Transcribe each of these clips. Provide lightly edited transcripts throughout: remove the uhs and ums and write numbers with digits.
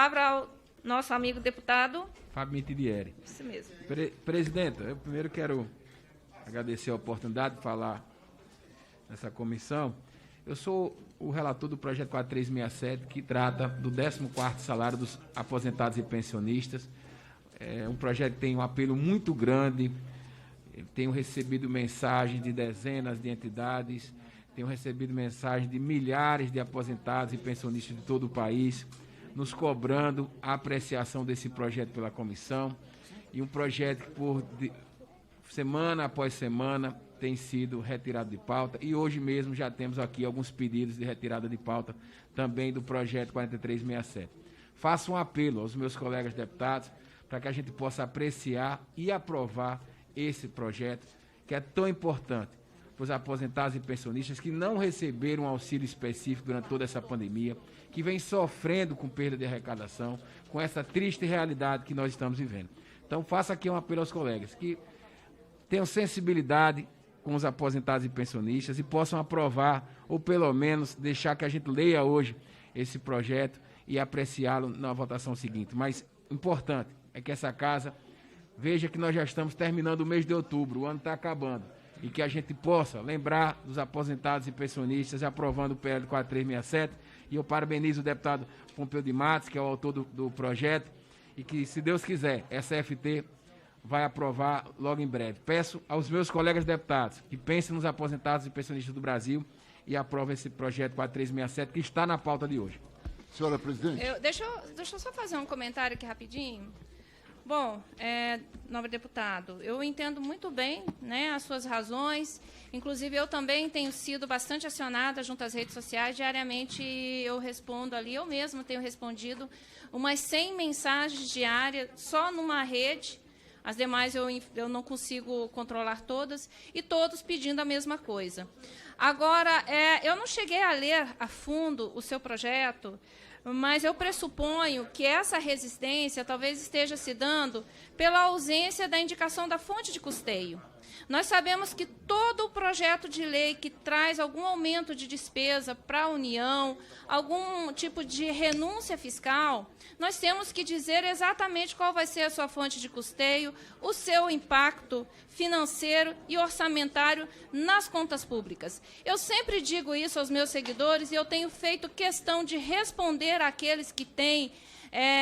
palavra ao nosso amigo deputado Fábio Mitidieri. Isso mesmo. Presidenta, eu primeiro quero agradecer a oportunidade de falar nessa comissão. Eu sou o relator do projeto 4367, que trata do 14º salário dos aposentados e pensionistas. É um projeto que tem um apelo muito grande. Tenho recebido mensagens de dezenas de entidades, tenho recebido mensagens de milhares de aposentados e pensionistas de todo o país, nos cobrando a apreciação desse projeto pela comissão, e um projeto que semana após semana tem sido retirado de pauta, e hoje mesmo já temos aqui alguns pedidos de retirada de pauta também do projeto 4367. Faço um apelo aos meus colegas deputados para que a gente possa apreciar e aprovar esse projeto, que é tão importante para os aposentados e pensionistas que não receberam um auxílio específico durante toda essa pandemia, que vem sofrendo com perda de arrecadação, com essa triste realidade que nós estamos vivendo. Então, faço aqui um apelo aos colegas que tenham sensibilidade com os aposentados e pensionistas e possam aprovar, ou pelo menos deixar que a gente leia hoje esse projeto e apreciá-lo na votação seguinte. Mas importante é que essa casa veja que nós já estamos terminando o mês de outubro, o ano está acabando, e que a gente possa lembrar dos aposentados e pensionistas aprovando o PL 4367, e eu parabenizo o deputado Pompeu de Matos, que é o autor do projeto, e que, se Deus quiser, essa FT vai aprovar logo em breve. Peço aos meus colegas deputados que pensem nos aposentados e pensionistas do Brasil e aprovem esse projeto 4367, que está na pauta de hoje. Senhora presidente. Deixa eu só fazer um comentário aqui rapidinho. Bom, nobre deputado, eu entendo muito bem, né, as suas razões. Inclusive, eu também tenho sido bastante acionada junto às redes sociais. Diariamente eu respondo ali, eu mesma tenho respondido umas 100 mensagens diárias só numa rede. As demais eu não consigo controlar todas, e todos pedindo a mesma coisa. Agora, eu não cheguei a ler a fundo o seu projeto, mas eu pressuponho que essa resistência talvez esteja se dando pela ausência da indicação da fonte de custeio. Nós sabemos que todo o projeto de lei que traz algum aumento de despesa para a União, algum tipo de renúncia fiscal, nós temos que dizer exatamente qual vai ser a sua fonte de custeio, o seu impacto financeiro e orçamentário nas contas públicas. Eu sempre digo isso aos meus seguidores e eu tenho feito questão de responder àqueles que têm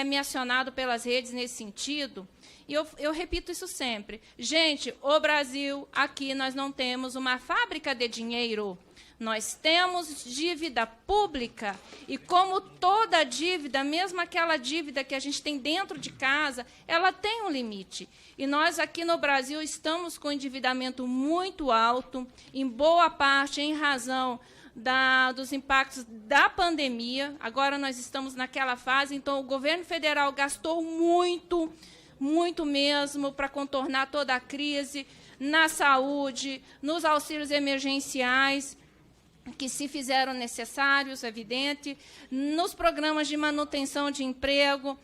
me acionado pelas redes nesse sentido. E eu repito isso sempre. Gente, o Brasil, aqui nós não temos uma fábrica de dinheiro. Nós temos dívida pública. E como toda dívida, mesmo aquela dívida que a gente tem dentro de casa, ela tem um limite. E nós aqui no Brasil estamos com endividamento muito alto, em boa parte em razão dos impactos da pandemia. Agora nós estamos naquela fase, então o governo federal gastou muito mesmo para contornar toda a crise na saúde, nos auxílios emergenciais, que se fizeram necessários, evidente, nos programas de manutenção de emprego.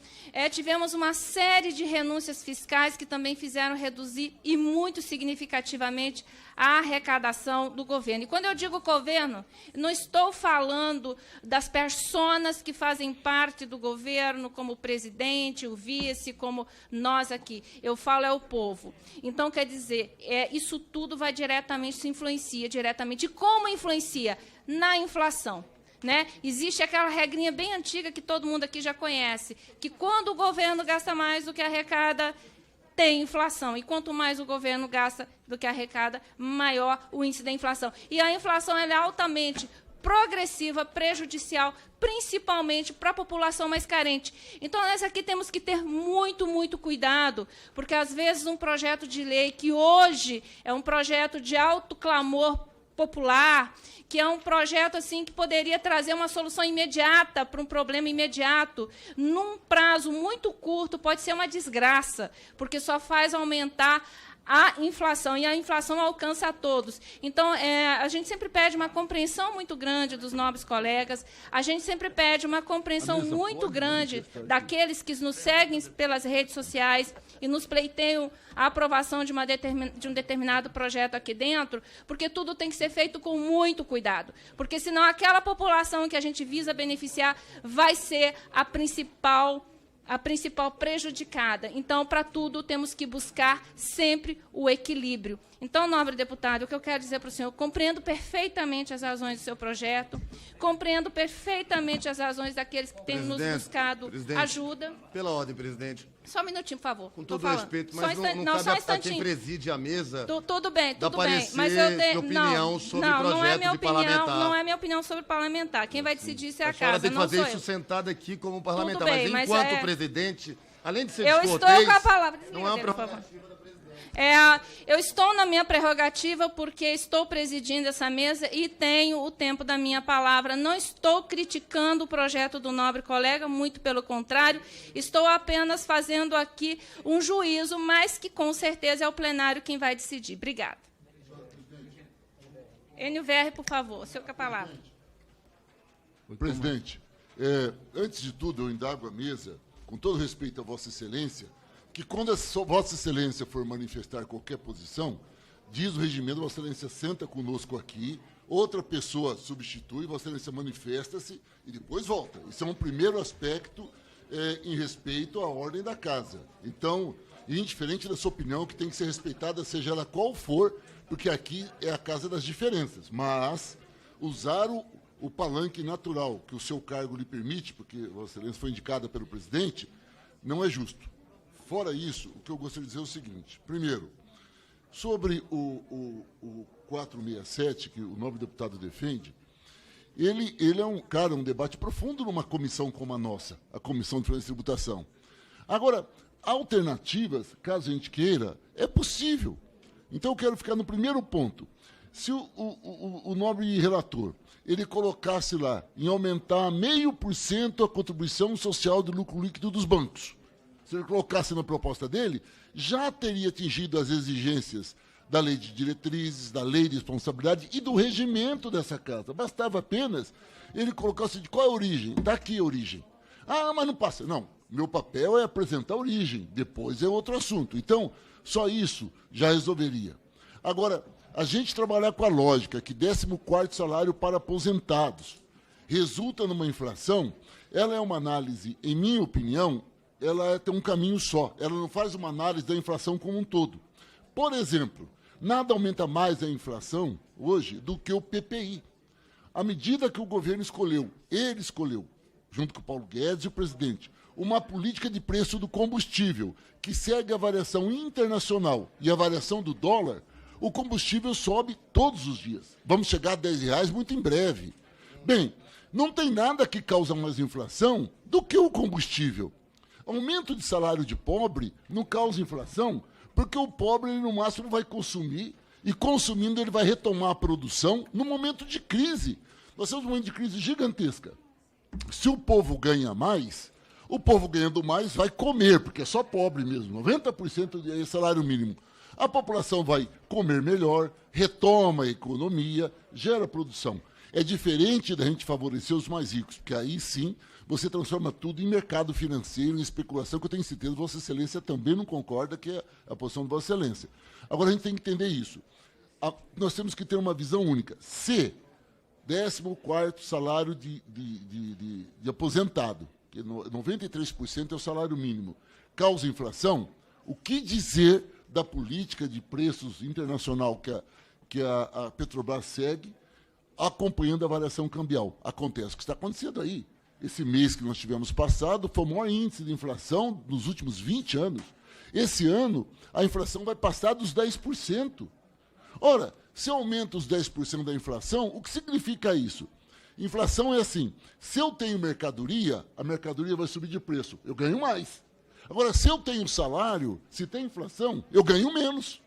Tivemos uma série de renúncias fiscais que também fizeram reduzir, e muito significativamente, a arrecadação do governo. E quando eu digo governo, não estou falando das personas que fazem parte do governo, como o presidente, o vice, como nós aqui. Eu falo o povo. Então, quer dizer, isso tudo vai diretamente, se influencia diretamente. E como influencia? Na inflação. Né? Existe aquela regrinha bem antiga que todo mundo aqui já conhece, que quando o governo gasta mais do que arrecada, tem inflação. E quanto mais o governo gasta do que arrecada, maior o índice da inflação. E a inflação ela é altamente progressiva, prejudicial, principalmente para a população mais carente. Então, nós aqui temos que ter muito cuidado, porque, às vezes, um projeto de lei que hoje é um projeto de alto clamor popular, que é um projeto assim que poderia trazer uma solução imediata para um problema imediato, num prazo muito curto, pode ser uma desgraça, porque só faz aumentar a inflação, e a inflação alcança a todos. Então, a gente sempre pede uma compreensão muito grande dos nobres colegas, a gente sempre pede uma compreensão muito grande daqueles que nos seguem pelas redes sociais e nos pleiteiam a aprovação de um determinado projeto aqui dentro, porque tudo tem que ser feito com muito cuidado, porque senão aquela população que a gente visa beneficiar vai ser a principal prejudicada. Então, para tudo, temos que buscar sempre o equilíbrio. Então, nobre deputado, o que eu quero dizer para o senhor, compreendo perfeitamente as razões do seu projeto, compreendo perfeitamente as razões daqueles que têm nos buscado ajuda. Pela ordem, presidente. Só um minutinho, por favor. Com todo respeito, mas não só um cabe a quem preside a mesa. Tudo bem. Mas opinião sobre projeto de parlamentar. Não é minha opinião sobre parlamentar. Quem vai decidir isso é a casa, senhora tem que fazer isso sentada aqui como parlamentar. Mas enquanto presidente, além de ser eu estou com a palavra. Não é uma prerrogativa. Eu estou na minha prerrogativa porque estou presidindo essa mesa e tenho o tempo da minha palavra. Não estou criticando o projeto do nobre colega, muito pelo contrário, estou apenas fazendo aqui um juízo, mas que com certeza é o plenário quem vai decidir. Obrigada. Enio Verri, por favor, o senhor com a palavra. Presidente, antes de tudo, eu indago a mesa, com todo respeito a Vossa Excelência, que quando a Vossa Excelência for manifestar qualquer posição, diz o regimento, Vossa Excelência senta conosco aqui, outra pessoa substitui, Vossa Excelência manifesta-se e depois volta. Isso é um primeiro aspecto em respeito à ordem da casa. Então, indiferente da sua opinião, que tem que ser respeitada, seja ela qual for, porque aqui é a casa das diferenças. Mas usar o palanque natural que o seu cargo lhe permite, porque Vossa Excelência foi indicada pelo presidente, não é justo. Fora isso, o que eu gostaria de dizer é o seguinte. Primeiro, sobre o 467, que o nobre deputado defende, ele é um debate profundo numa comissão como a nossa, a Comissão de Finanças e Tributação. Agora, alternativas, caso a gente queira, é possível. Então, eu quero ficar no primeiro ponto. Se o nobre relator ele colocasse lá em aumentar 0,5% a contribuição social do lucro líquido dos bancos, se ele colocasse na proposta dele, já teria atingido as exigências da lei de diretrizes, da lei de responsabilidade e do regimento dessa casa. Bastava apenas ele colocasse de qual é a origem. Está aqui a origem. Ah, mas não passa. Não, meu papel é apresentar a origem, depois é outro assunto. Então, só isso já resolveria. Agora, a gente trabalhar com a lógica que 14º salário para aposentados resulta numa inflação, ela é uma análise, em minha opinião, ela tem um caminho só. Ela não faz uma análise da inflação como um todo. Por exemplo, nada aumenta mais a inflação hoje do que o PPI. À medida que o governo escolheu, junto com o Paulo Guedes e o presidente, uma política de preço do combustível que segue a variação internacional e a variação do dólar, o combustível sobe todos os dias. Vamos chegar a R$10 muito em breve. Bem, não tem nada que causa mais inflação do que o combustível. Aumento de salário de pobre não causa inflação, porque o pobre, ele, no máximo, vai consumir, e consumindo ele vai retomar a produção no momento de crise. Nós temos um momento de crise gigantesca. Se o povo ganha mais, o povo ganhando mais vai comer, porque é só pobre mesmo, 90% é salário mínimo. A população vai comer melhor, retoma a economia, gera produção. É diferente da gente favorecer os mais ricos, porque aí sim você transforma tudo em mercado financeiro, em especulação, que eu tenho certeza que Vossa Excelência também não concorda, que é a posição de Vossa Excelência. Agora, a gente tem que entender isso. Nós temos que ter uma visão única. Se 14º salário de aposentado, que 93% é o salário mínimo, causa inflação, o que dizer da política de preços internacional que a Petrobras segue, acompanhando a variação cambial? Acontece o que está acontecendo aí. Esse mês que nós tivemos passado foi o maior índice de inflação nos últimos 20 anos. Esse ano, a inflação vai passar dos 10%. Ora, se aumenta os 10% da inflação, o que significa isso? Inflação é assim, se eu tenho mercadoria, a mercadoria vai subir de preço, eu ganho mais. Agora, se eu tenho salário, se tem inflação, eu ganho menos.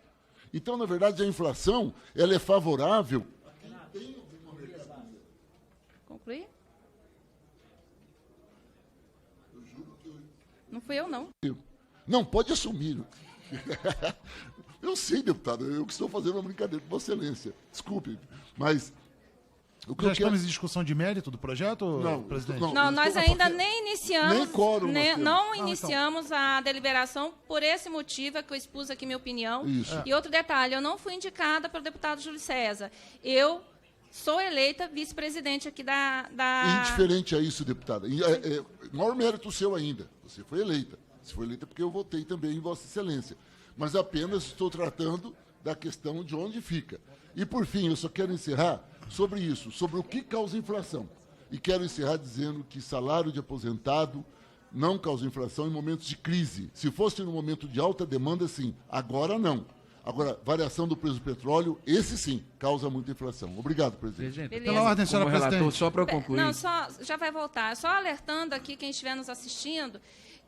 Então, na verdade, a inflação ela é favorável a quem tem alguma mercadoria. Concluir? Não fui eu, não. Não, pode assumir. sei, deputado, eu que estou fazendo uma brincadeira com Vossa Excelência. Desculpe, mas... Já estamos em discussão de mérito do projeto, não, presidente? Não, nós ainda nem iniciamos, nem quórum não iniciamos a deliberação por esse motivo, é que eu expus aqui minha opinião. Isso. E outro detalhe, eu não fui indicada pelo deputado Júlio César. Eu sou eleita vice-presidente aqui da... Indiferente a isso, deputada, maior mérito seu ainda, você foi eleita. Você foi eleita porque eu votei também em Vossa Excelência. Mas apenas estou tratando da questão de onde fica. E, por fim, eu só quero encerrar sobre isso, sobre o que causa inflação. E quero encerrar dizendo que salário de aposentado não causa inflação em momentos de crise. Se fosse no momento de alta demanda, sim. Agora, não. Agora, variação do preço do petróleo, esse sim, causa muita inflação. Obrigado, presidente. Pela ordem, senhora presidente. Só para concluir. Não, já vai voltar. Só alertando aqui quem estiver nos assistindo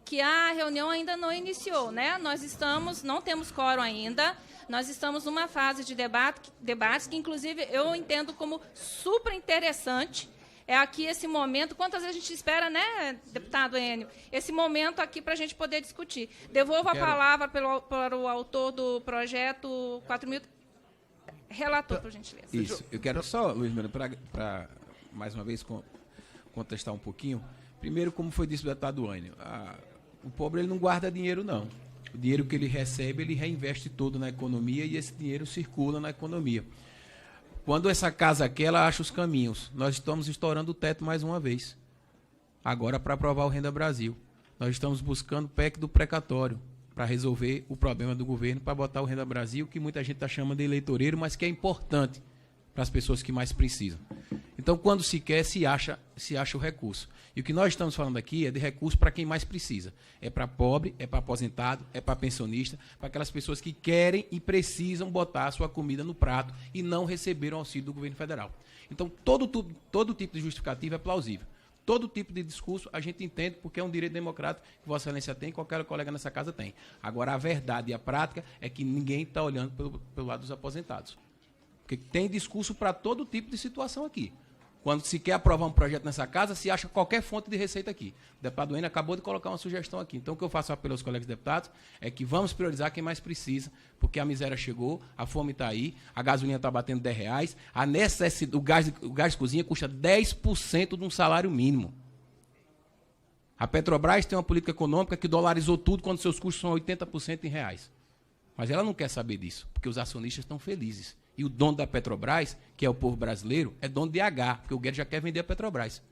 que a reunião ainda não iniciou, né? Não temos quórum ainda, nós estamos numa fase de debates que, inclusive, eu entendo como super interessante. É aqui esse momento, quantas vezes a gente espera, né, deputado Enio, esse momento aqui para a gente poder discutir. Devolvo a palavra para o autor do projeto 4.000, relator, por gentileza. Isso, eu quero só, Luiz Mano, para mais uma vez contestar um pouquinho. Primeiro, como foi dito o deputado Enio, o pobre ele não guarda dinheiro, não. O dinheiro que ele recebe, ele reinveste todo na economia e esse dinheiro circula na economia. Quando essa casa quer, ela acha os caminhos. Nós estamos estourando o teto mais uma vez. Agora, para aprovar o Renda Brasil. Nós estamos buscando o PEC do precatório para resolver o problema do governo, para botar o Renda Brasil, que muita gente está chamando de eleitoreiro, mas que é importante para as pessoas que mais precisam. Então, quando se quer, se acha o recurso. E o que nós estamos falando aqui é de recurso para quem mais precisa. É para pobre, é para aposentado, é para pensionista, para aquelas pessoas que querem e precisam botar a sua comida no prato e não receberam auxílio do governo federal. Então, todo tipo de justificativa é plausível. Todo tipo de discurso a gente entende porque é um direito democrático que Vossa Excelência tem e qualquer colega nessa casa tem. Agora, a verdade e a prática é que ninguém está olhando pelo lado dos aposentados. Porque tem discurso para todo tipo de situação aqui. Quando se quer aprovar um projeto nessa casa, se acha qualquer fonte de receita aqui. O deputado Enio acabou de colocar uma sugestão aqui. Então, o que eu faço apelo aos colegas deputados é que vamos priorizar quem mais precisa, porque a miséria chegou, a fome está aí, a gasolina está batendo R$10, a necessidade, o gás de cozinha custa 10% de um salário mínimo. A Petrobras tem uma política econômica que dolarizou tudo quando seus custos são 80% em reais. Mas ela não quer saber disso, porque os acionistas estão felizes. E o dono da Petrobras, que é o povo brasileiro, é dono de H, porque o Guedes já quer vender a Petrobras.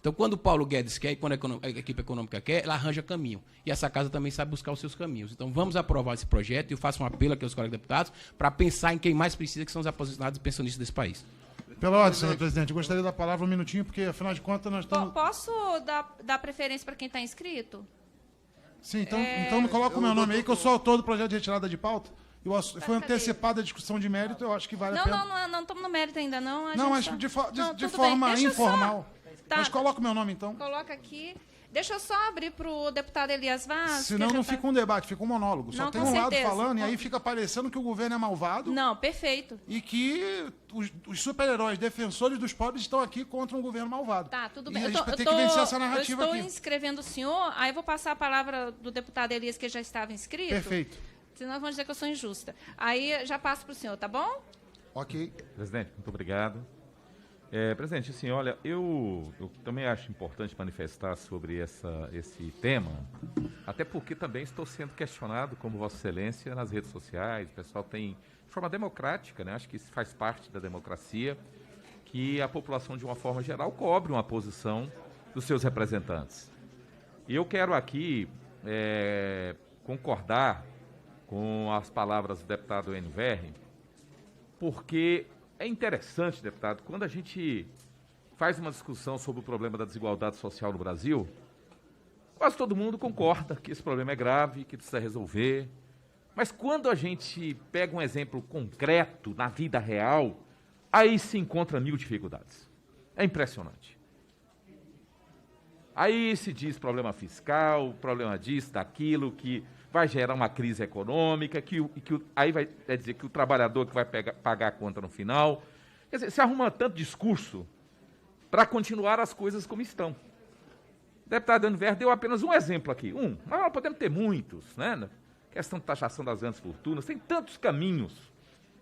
Então, quando o Paulo Guedes quer e quando a equipe econômica quer, ela arranja caminho. E essa casa também sabe buscar os seus caminhos. Então, vamos aprovar esse projeto e eu faço um apelo aqui aos colegas deputados para pensar em quem mais precisa, que são os aposentados e pensionistas desse país. Pela ordem, senhor presidente, eu gostaria da palavra um minutinho, porque, afinal de contas, nós estamos... Posso dar preferência para quem está inscrito? Sim, então não coloca o meu nome aí, que eu sou autor do projeto de retirada de pauta. Foi antecipada a discussão de mérito, eu acho que vale a pena. Não estamos no mérito ainda, não. Não, mas de forma informal. Tá. Mas coloca o meu nome, então. Coloca aqui. Deixa eu só abrir para o deputado Elias Vaz. Senão não fica um debate, fica um monólogo. Só não, tem um lado falando e aí fica parecendo que o governo é malvado. Não, perfeito. E que os super-heróis, defensores dos pobres, estão aqui contra um governo malvado. Tá, tudo bem. E a gente tem que vencer essa narrativa aqui. Eu estou inscrevendo o senhor, aí eu vou passar a palavra do deputado Elias, que já estava inscrito. Perfeito. Senão vão dizer que eu sou injusta. Aí já passo para o senhor, tá bom? Ok. Presidente, muito obrigado. Presidente, assim, olha, eu também acho importante manifestar sobre esse tema, até porque também estou sendo questionado, como Vossa Excelência, nas redes sociais. O pessoal tem, de forma democrática, né, acho que isso faz parte da democracia, que a população, de uma forma geral, cobre uma posição dos seus representantes. E eu quero aqui concordar com as palavras do deputado Enio Verri, porque é interessante, deputado, quando a gente faz uma discussão sobre o problema da desigualdade social no Brasil, quase todo mundo concorda que esse problema é grave, que precisa resolver, mas quando a gente pega um exemplo concreto na vida real, aí se encontra mil dificuldades. É impressionante. Aí se diz problema fiscal, problema disso, daquilo, que vai gerar uma crise econômica, aí vai dizer que o trabalhador que vai pagar a conta no final. Quer dizer, se arruma tanto discurso para continuar as coisas como estão. O deputado Enio Verri deu apenas um exemplo aqui, mas nós podemos ter muitos, né? questão de taxação das grandes fortunas, tem tantos caminhos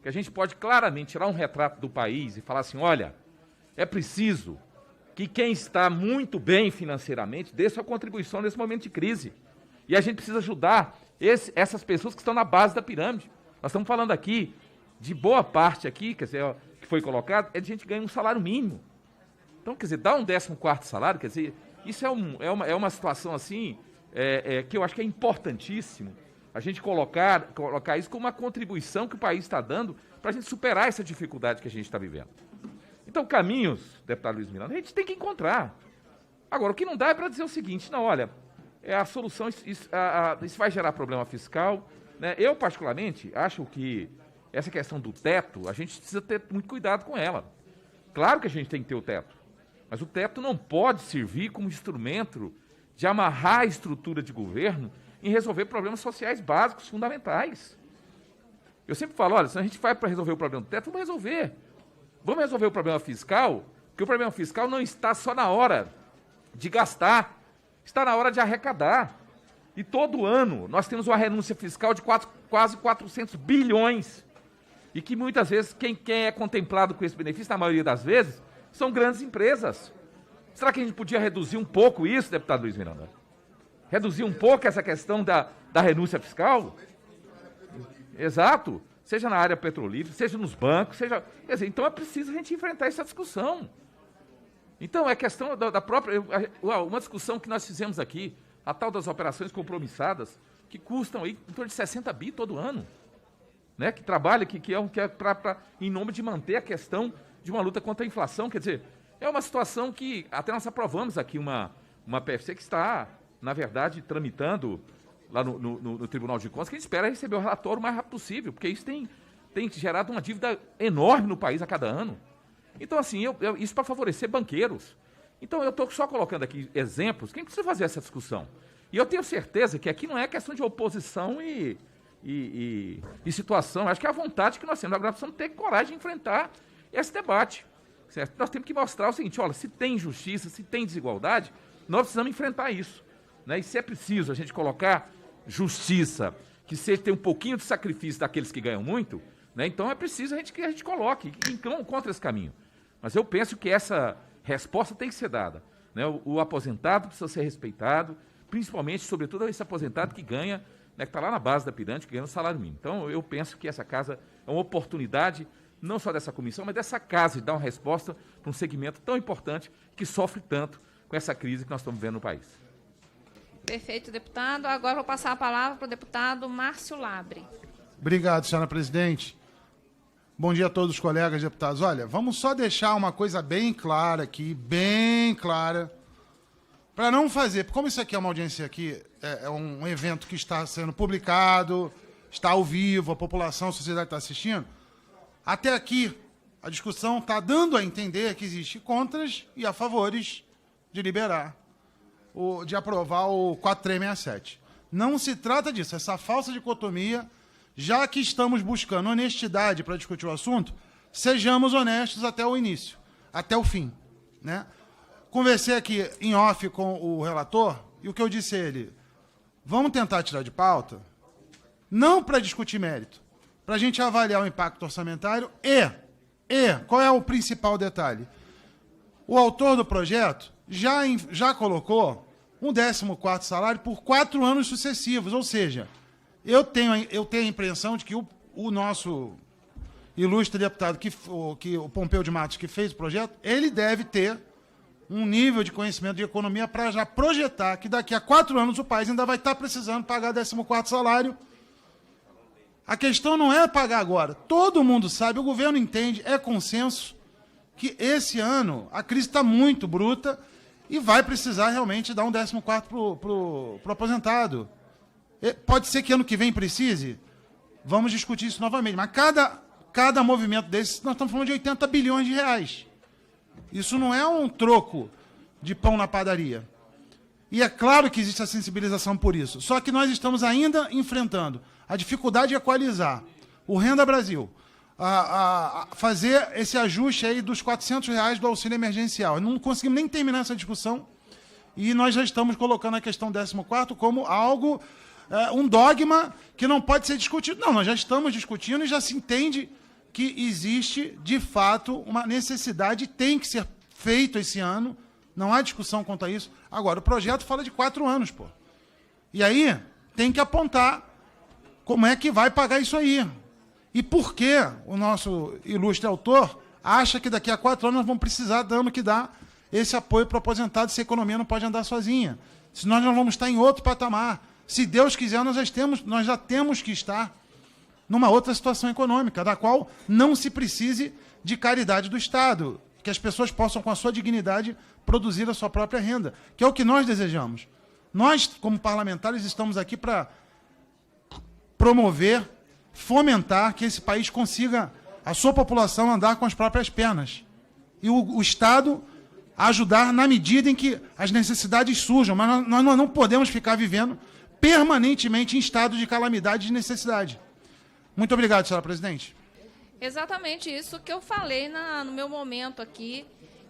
que a gente pode claramente tirar um retrato do país e falar assim, olha, é preciso que quem está muito bem financeiramente dê sua contribuição nesse momento de crise. E a gente precisa ajudar essas pessoas que estão na base da pirâmide. Nós estamos falando aqui de boa parte aqui, quer dizer, que foi colocado, é de gente que ganha um salário mínimo. Então, quer dizer, dar um 14º salário, quer dizer, isso é uma situação assim, que eu acho que é importantíssimo a gente colocar isso como uma contribuição que o país está dando para a gente superar essa dificuldade que a gente está vivendo. Então, caminhos, deputado Luiz Miranda, a gente tem que encontrar. Agora, o que não dá é para dizer o seguinte, não, olha, a solução, isso vai gerar problema fiscal, né? Eu, particularmente, acho que essa questão do teto, a gente precisa ter muito cuidado com ela. Claro que a gente tem que ter o teto, mas o teto não pode servir como instrumento de amarrar a estrutura de governo em resolver problemas sociais básicos, fundamentais. Eu sempre falo, olha, se a gente vai para resolver o problema do teto, vamos resolver. Vamos resolver o problema fiscal, porque o problema fiscal não está só na hora de gastar, está na hora de arrecadar. E todo ano nós temos uma renúncia fiscal de quase 400 bilhões. E que muitas vezes quem é contemplado com esse benefício, na maioria das vezes, são grandes empresas. Será que a gente podia reduzir um pouco isso, deputado Luiz Miranda? Reduzir um pouco essa questão da renúncia fiscal? Exato. Seja na área petrolífera, seja nos bancos, seja... Quer dizer, então é preciso a gente enfrentar essa discussão. Então, é questão da própria... Uma discussão que nós fizemos aqui, a tal das operações compromissadas, que custam aí em torno de 60 bi todo ano. Né? Que trabalha, que é em nome de manter a questão de uma luta contra a inflação. Quer dizer, é uma situação que até nós aprovamos aqui uma PFC que está, na verdade, tramitando lá no Tribunal de Contas, que a gente espera receber o relatório o mais rápido possível, porque isso tem gerado uma dívida enorme no país a cada ano. Então, assim, isso para favorecer banqueiros. Então, eu estou só colocando aqui exemplos, quem precisa fazer essa discussão? E eu tenho certeza que aqui não é questão de oposição e situação, acho que é a vontade que nós temos. Agora, nós precisamos ter coragem de enfrentar esse debate. Certo? Nós temos que mostrar o seguinte, olha, se tem injustiça, se tem desigualdade, nós precisamos enfrentar isso. Né? E se é preciso a gente colocar justiça, que seja ter um pouquinho de sacrifício daqueles que ganham muito, né? Então é preciso que a gente coloque, que encontre esse caminho. Mas eu penso que essa resposta tem que ser dada. Né? O aposentado precisa ser respeitado, principalmente, sobretudo, esse aposentado que ganha, né, que está lá na base da pirâmide, que ganha o salário mínimo. Então eu penso que essa casa é uma oportunidade, não só dessa comissão, mas dessa casa de dar uma resposta para um segmento tão importante que sofre tanto com essa crise que nós estamos vivendo no país. Perfeito, deputado. Agora vou passar a palavra para o deputado Márcio Labre. Obrigado, senhora presidente. Bom dia a todos os colegas deputados. Olha, vamos só deixar uma coisa bem clara aqui, bem clara, para não fazer, como isso aqui é uma audiência aqui, é um evento que está sendo publicado, está ao vivo, a população, a sociedade está assistindo, até aqui a discussão está dando a entender que existe contras e a favores de liberar, de aprovar o 4367. Não se trata disso, essa falsa dicotomia, já que estamos buscando honestidade para discutir o assunto, sejamos honestos até o início, até o fim. Né? Conversei aqui em off com o relator, e o que eu disse a ele, vamos tentar tirar de pauta, não para discutir mérito, para a gente avaliar o impacto orçamentário e, qual é o principal detalhe? O autor do projeto já colocou um 14º salário por 4 anos sucessivos, ou seja, eu tenho a impressão de que o nosso ilustre deputado, o Pompeu de Matos, que fez o projeto, ele deve ter um nível de conhecimento de economia para já projetar que daqui a 4 anos o país ainda vai estar precisando pagar 14º salário. A questão não é pagar agora. Todo mundo sabe, o governo entende, é consenso, que esse ano a crise está muito bruta e vai precisar realmente dar um 14º para o aposentado. Pode ser que ano que vem precise, vamos discutir isso novamente, mas cada movimento desse, nós estamos falando de 80 bilhões de reais. Isso não é um troco de pão na padaria. E é claro que existe a sensibilização por isso, só que nós estamos ainda enfrentando a dificuldade de equalizar o Renda Brasil, a fazer esse ajuste aí dos R$400 do auxílio emergencial. Não conseguimos nem terminar essa discussão e nós já estamos colocando a questão 14º como algo um dogma que não pode ser discutido. Não, nós já estamos discutindo e já se entende que existe, de fato, uma necessidade, tem que ser feito esse ano, não há discussão quanto a isso. Agora, o projeto fala de 4 anos, pô. E aí, tem que apontar como é que vai pagar isso aí. E por que o nosso ilustre autor acha que daqui a 4 anos nós vamos precisar, dando que dá, esse apoio para o aposentado, se a economia não pode andar sozinha. Se nós não vamos estar em outro patamar. Se Deus quiser, nós já temos que estar numa outra situação econômica, da qual não se precise de caridade do Estado, que as pessoas possam, com a sua dignidade, produzir a sua própria renda, que é o que nós desejamos. Nós, como parlamentares, estamos aqui para promover, fomentar que esse país consiga, a sua população, andar com as próprias pernas. E o Estado ajudar na medida em que as necessidades surjam, mas nós não podemos ficar vivendo permanentemente em estado de calamidade e de necessidade. Muito obrigado, senhora presidente. Exatamente isso que eu falei no meu momento aqui,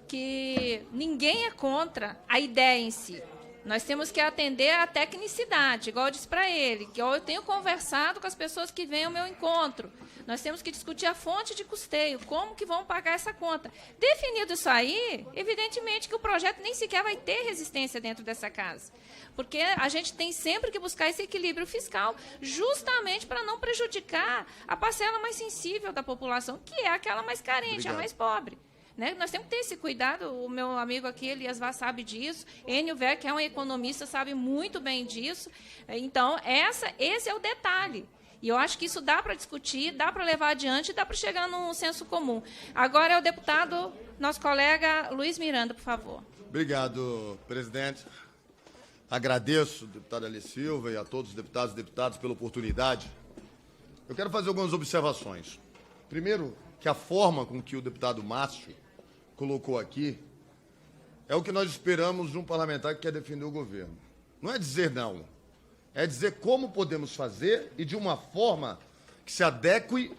que ninguém é contra a ideia em si. Nós temos que atender à tecnicidade, igual eu disse para ele, que eu tenho conversado com as pessoas que vêm ao meu encontro. Nós temos que discutir a fonte de custeio, como que vão pagar essa conta. Definido isso aí, evidentemente que o projeto nem sequer vai ter resistência dentro dessa casa. Porque a gente tem sempre que buscar esse equilíbrio fiscal, justamente para não prejudicar a parcela mais sensível da população, que é aquela mais carente, Obrigado. A mais pobre. Né? Nós temos que ter esse cuidado, o meu amigo aqui, Elias Vaz, sabe disso, Enio Ver, que é um economista, sabe muito bem disso. Então, esse é o detalhe. E eu acho que isso dá para discutir, dá para levar adiante, dá para chegar num senso comum. Agora é o deputado, nosso colega Luiz Miranda, por favor. Obrigado, presidente. Agradeço, deputado Eli Silva, e a todos os deputados e deputadas pela oportunidade. Eu quero fazer algumas observações. Primeiro, que a forma com que o deputado Márcio colocou aqui é o que nós esperamos de um parlamentar que quer defender o governo. Não é dizer não, é dizer como podemos fazer e de uma forma que se adeque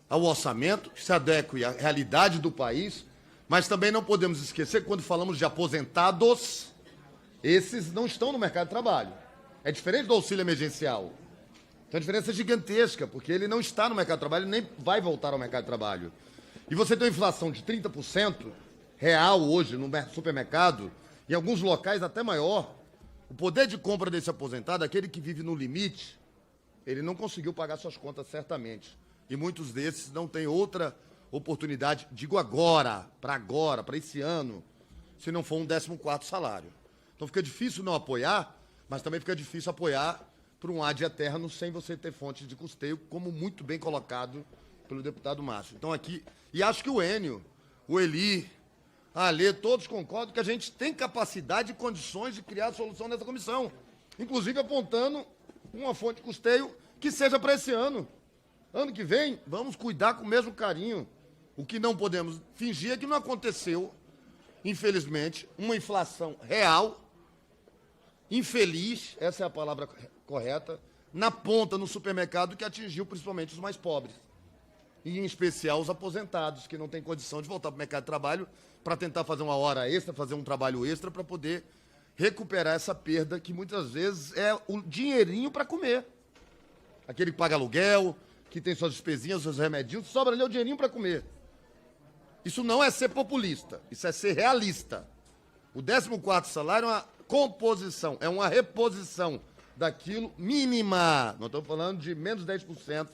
ao orçamento, que se adeque à realidade do país, mas também não podemos esquecer que quando falamos de aposentados, esses não estão no mercado de trabalho. É diferente do auxílio emergencial. Então a diferença é gigantesca, porque ele não está no mercado de trabalho, nem vai voltar ao mercado de trabalho. E você tem uma inflação de 30% real hoje no supermercado, em alguns locais até maior. O poder de compra desse aposentado, aquele que vive no limite, ele não conseguiu pagar suas contas certamente. E muitos desses não têm outra oportunidade, digo agora, para esse ano, se não for um 14º salário. Então fica difícil não apoiar, mas também fica difícil apoiar por um ad eterno sem você ter fontes de custeio, como muito bem colocado pelo deputado Márcio. Então aqui, e acho que o Enio, o Eli, a Alê, todos concordam que a gente tem capacidade e condições de criar a solução nessa comissão, inclusive apontando uma fonte de custeio que seja para esse ano. Ano que vem, vamos cuidar com o mesmo carinho. O que não podemos fingir é que não aconteceu, infelizmente, uma inflação real, infeliz, essa é a palavra correta, na ponta, no supermercado, que atingiu principalmente os mais pobres. E, em especial, os aposentados, que não têm condição de voltar para o mercado de trabalho para tentar fazer uma hora extra, fazer um trabalho extra para poder recuperar essa perda que, muitas vezes, é o dinheirinho para comer. Aquele que paga aluguel, que tem suas despesinhas, seus remedinhos, sobra ali o dinheirinho para comer. Isso não é ser populista, isso é ser realista. O 14º salário é uma composição, é uma reposição daquilo mínima. Nós estamos falando de menos 10%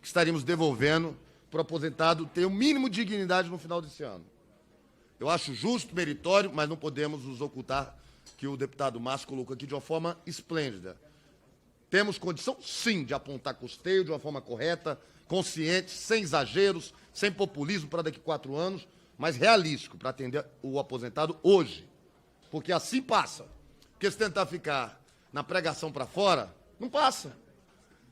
que estaríamos devolvendo para o aposentado ter o mínimo de dignidade no final desse ano. Eu acho justo, meritório, mas não podemos nos ocultar que o deputado Márcio colocou aqui de uma forma esplêndida. Temos condição, sim, de apontar custeio de uma forma correta, consciente, sem exageros, sem populismo para daqui a 4 anos, mas realístico para atender o aposentado hoje. Porque assim passa. Porque se tentar ficar na pregação para fora, não passa.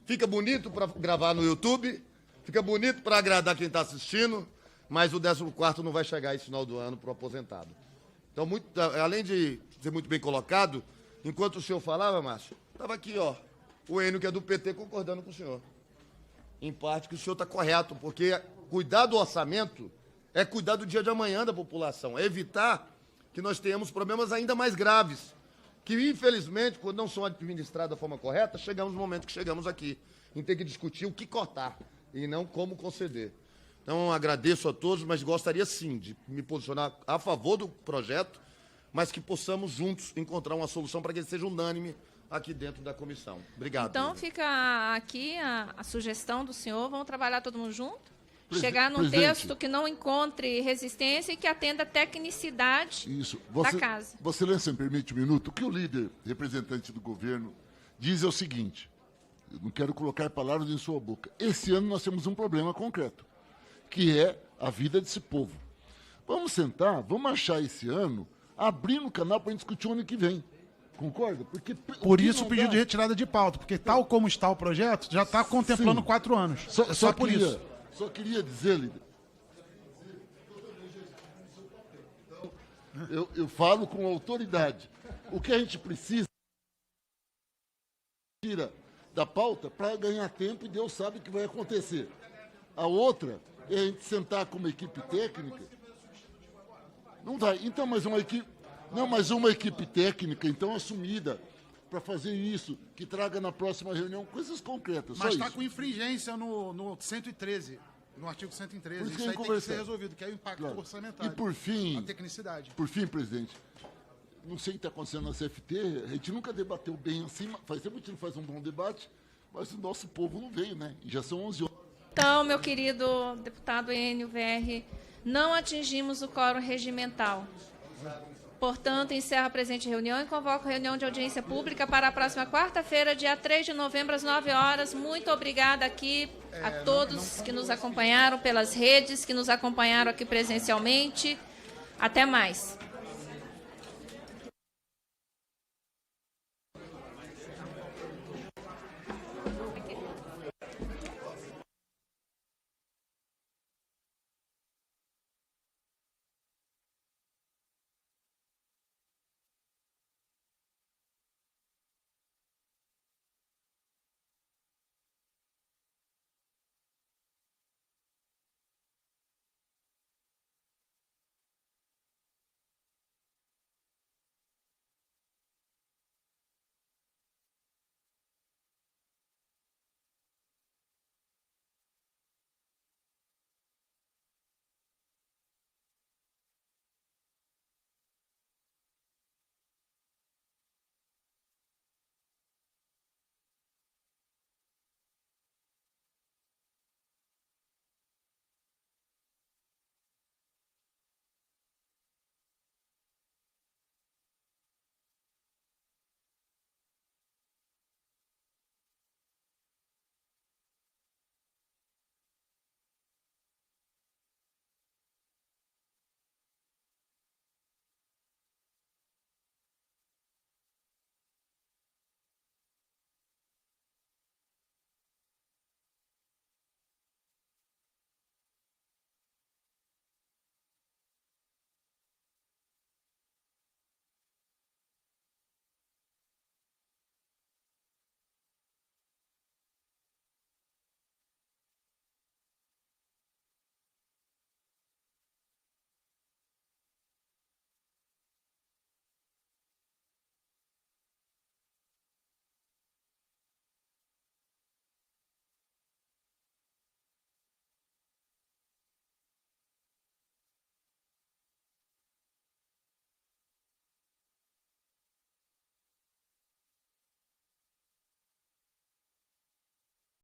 Fica bonito para gravar no YouTube, fica bonito para agradar quem está assistindo, mas o 14º não vai chegar esse final do ano para o aposentado. Então, além de ser muito bem colocado, enquanto o senhor falava, Márcio, estava aqui, ó, o Enio, que é do PT, concordando com o senhor. Em parte que o senhor está correto, porque cuidar do orçamento é cuidar do dia de amanhã da população, é evitar que nós tenhamos problemas ainda mais graves, que, infelizmente, quando não são administradas da forma correta, chegamos no momento que chegamos aqui, em ter que discutir o que cortar e não como conceder. Então, agradeço a todos, mas gostaria sim de me posicionar a favor do projeto, mas que possamos juntos encontrar uma solução para que ele seja unânime aqui dentro da comissão. Obrigado. Então, presidente. fica aqui a sugestão do senhor. Vamos trabalhar todo mundo junto? Presidente, Chegar num texto que não encontre resistência e que atenda a tecnicidade Isso. da casa. Vossa Excelência, me permite um minuto? O que o líder, representante do governo, diz é o seguinte, eu não quero colocar palavras em sua boca. Esse ano nós temos um problema concreto, que é a vida desse povo. Vamos sentar, vamos achar esse ano, abrindo o canal para a gente discutir o ano que vem. Concorda? Porque Por isso o pedido de retirada de pauta, porque tal como está o projeto, já está contemplando Sim. 4 anos. Só por isso. Só queria dizer, líder. Eu falo com autoridade. O que a gente precisa tira da pauta para ganhar tempo e Deus sabe o que vai acontecer. A outra é a gente sentar com uma equipe técnica. Não vai. Então, mas uma equipe técnica, então, assumida, para fazer isso, que traga na próxima reunião coisas concretas. Mas só está isso. com infringência no 113, no artigo 113. Por isso que Isso a aí gente tem que ser conversar. resolvido, que é o impacto Claro. orçamentário. E por fim, a tecnicidade. presidente, não sei o que está acontecendo na CFT, a gente nunca debateu bem assim, faz tempo que a gente não faz um bom debate, mas o nosso povo não veio, né? E já são 11 horas. Então, meu querido deputado Enio VR, não atingimos o quórum regimental. Portanto, encerro a presente reunião e convoco reunião de audiência pública para a próxima quarta-feira, dia 3 de novembro, às 9 horas. Muito obrigada aqui a todos que nos acompanharam pelas redes, que nos acompanharam aqui presencialmente. Até mais.